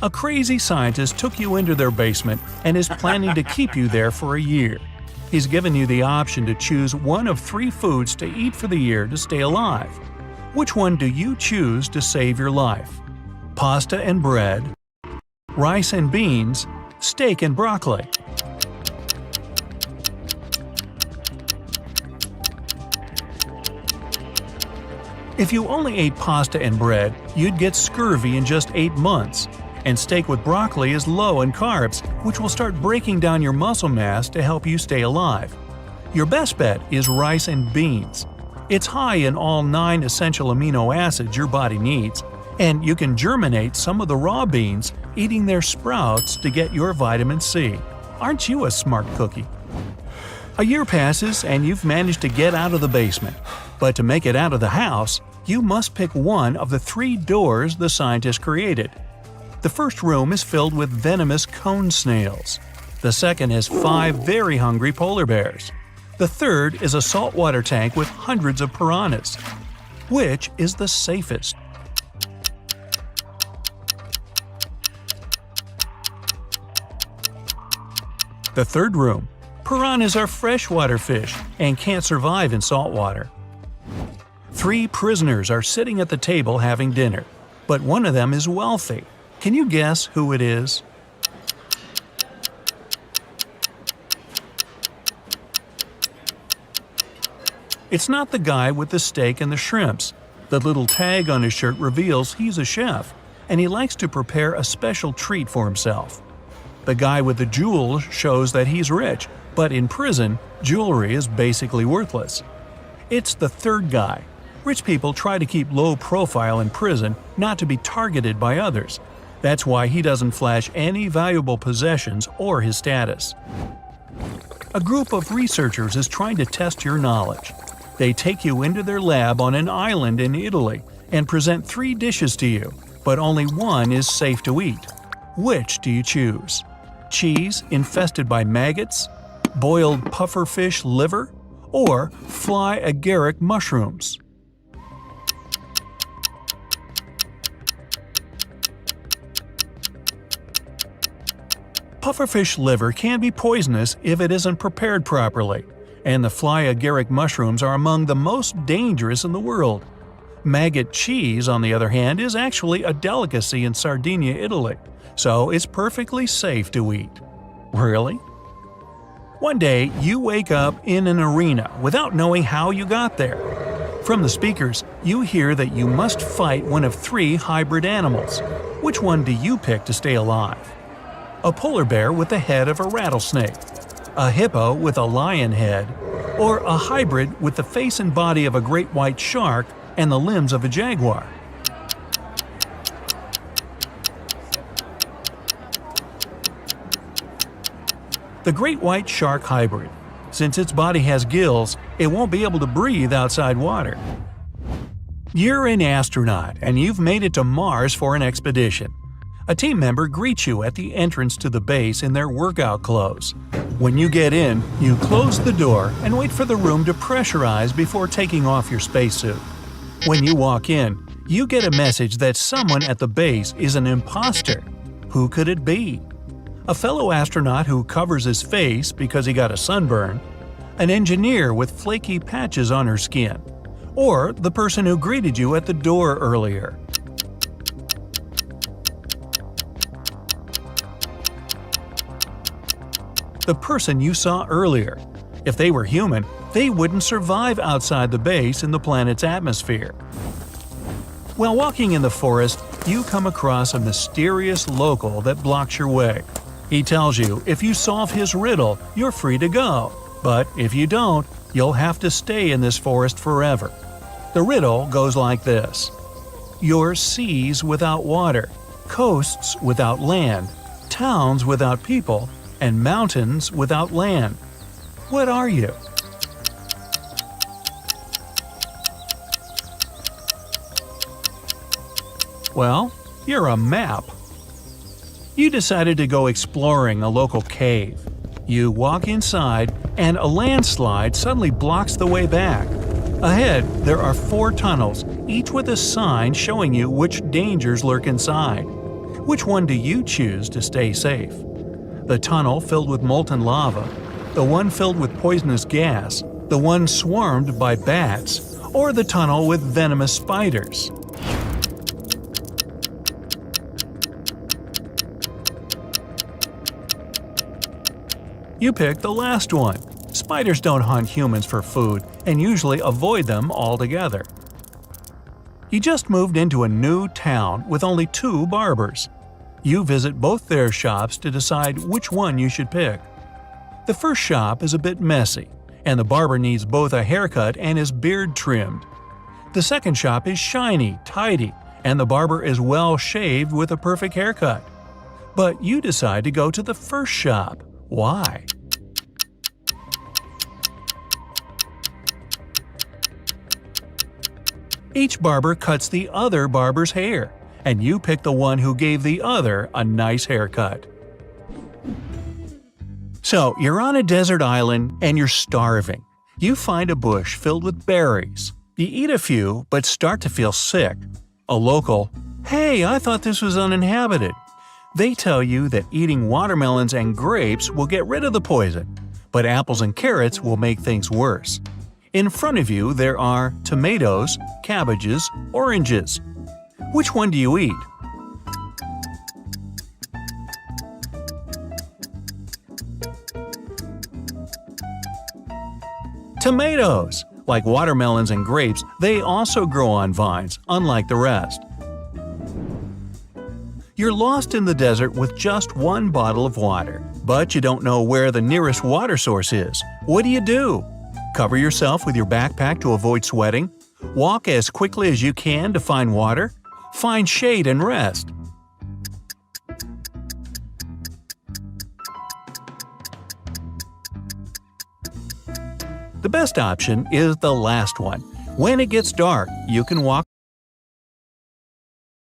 A crazy scientist took you into their basement and is planning to keep you there for a year. He's given you the option to choose one of 3 foods to eat for the year to stay alive. Which one do you choose to save your life? Pasta and bread, rice and beans, steak and broccoli. If you only ate pasta and bread, you'd get scurvy in just 8 months. And steak with broccoli is low in carbs, which will start breaking down your muscle mass to help you stay alive. Your best bet is rice and beans. It's high in all 9 essential amino acids your body needs, and you can germinate some of the raw beans, eating their sprouts to get your vitamin C. Aren't you a smart cookie? A year passes and you've managed to get out of the basement. But to make it out of the house, you must pick one of the 3 doors the scientists created. The first room is filled with venomous cone snails. The second has 5 very hungry polar bears. The third is a saltwater tank with hundreds of piranhas. Which is the safest? The third room. Piranhas are freshwater fish and can't survive in saltwater. 3 prisoners are sitting at the table having dinner, but one of them is wealthy. Can you guess who it is? It's not the guy with the steak and the shrimps. The little tag on his shirt reveals he's a chef, and he likes to prepare a special treat for himself. The guy with the jewels shows that he's rich, but in prison, jewelry is basically worthless. It's the third guy. Rich people try to keep low profile in prison, not to be targeted by others. That's why he doesn't flash any valuable possessions or his status. A group of researchers is trying to test your knowledge. They take you into their lab on an island in Italy and present 3 dishes to you, but only one is safe to eat. Which do you choose? Cheese infested by maggots, boiled pufferfish liver, or fly agaric mushrooms? Pufferfish liver can be poisonous if it isn't prepared properly, and the fly agaric mushrooms are among the most dangerous in the world. Maggot cheese, on the other hand, is actually a delicacy in Sardinia, Italy, so it's perfectly safe to eat. Really? One day, you wake up in an arena without knowing how you got there. From the speakers, you hear that you must fight one of 3 hybrid animals. Which one do you pick to stay alive? A polar bear with the head of a rattlesnake, a hippo with a lion head, or a hybrid with the face and body of a great white shark and the limbs of a jaguar? The great white shark hybrid. Since its body has gills, it won't be able to breathe outside water. You're an astronaut and you've made it to Mars for an expedition. A team member greets you at the entrance to the base in their workout clothes. When you get in, you close the door and wait for the room to pressurize before taking off your spacesuit. When you walk in, you get a message that someone at the base is an imposter. Who could it be? A fellow astronaut who covers his face because he got a sunburn, an engineer with flaky patches on her skin, or the person who greeted you at the door earlier. The person you saw earlier. If they were human, they wouldn't survive outside the base in the planet's atmosphere. While walking in the forest, you come across a mysterious local that blocks your way. He tells you if you solve his riddle, you're free to go. But if you don't, you'll have to stay in this forest forever. The riddle goes like this. You're seas without water, coasts without land, towns without people, and mountains without land. What are you? Well, you're a map. You decided to go exploring a local cave. You walk inside, and a landslide suddenly blocks the way back. Ahead, there are 4 tunnels, each with a sign showing you which dangers lurk inside. Which one do you choose to stay safe? The tunnel filled with molten lava, the one filled with poisonous gas, the one swarmed by bats, or the tunnel with venomous spiders? You picked the last one. Spiders don't hunt humans for food and usually avoid them altogether. You just moved into a new town with only 2 barbers. You visit both their shops to decide which one you should pick. The first shop is a bit messy, and the barber needs both a haircut and his beard trimmed. The second shop is shiny, tidy, and the barber is well shaved with a perfect haircut. But you decide to go to the first shop. Why? Each barber cuts the other barber's hair, and you pick the one who gave the other a nice haircut. So, you're on a desert island and you're starving. You find a bush filled with berries. You eat a few, but start to feel sick. A local, "Hey, I thought this was uninhabited." They tell you that eating watermelons and grapes will get rid of the poison, but apples and carrots will make things worse. In front of you there are tomatoes, cabbages, oranges. Which one do you eat? Tomatoes! Like watermelons and grapes, they also grow on vines, unlike the rest. You're lost in the desert with just one bottle of water, but you don't know where the nearest water source is. What do? Cover yourself with your backpack to avoid sweating? Walk as quickly as you can to find water? Find shade and rest. The best option is the last one. When it gets dark, you can walk